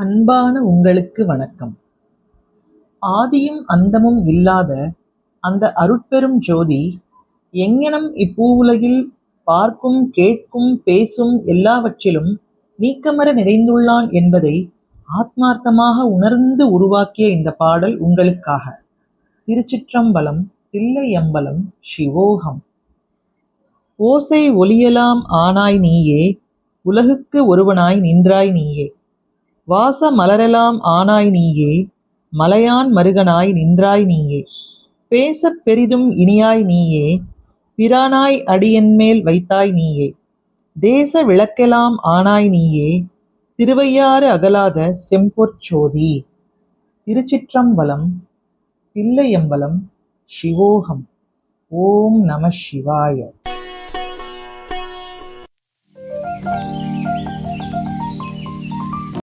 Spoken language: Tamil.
அன்பான உங்களுக்கு வணக்கம். ஆதியும் அந்தமும் இல்லாத அந்த அருட்பெரும் ஜோதி எங்ஙனம் இப்பூவுலகில் பார்க்கும் கேட்கும் பேசும் எல்லாவற்றிலும் நீக்கமற நிறைந்துள்ளான் என்பதை ஆத்மார்த்தமாக உணர்ந்து உருவாக்கிய இந்த பாடல் உங்களுக்காக. திருச்சிற்றம்பலம். தில்லையம்பலம். சிவோகம். ஓசை ஒலியலாம் ஆனாய் நீயே, உலகுக்கு ஒருவனாய் நின்றாய் நீயே. வாச மலரெலாம் ஆனாய் நீயே, மலையான் மருகனாய் நின்றாய் நீயே. பேசப் பெரிதும் இனியாய் நீயே, பிரானாய் அடியென்மேல் வைத்தாய் நீயே. தேச விளக்கெலாம் ஆனாய் நீயே, திருவையாறு அகலாத செம்பொற்சோதி. திருச்சிற்றம்பலம். தில்லையம்பலம். சிவோகம். ஓம் நம சிவாய.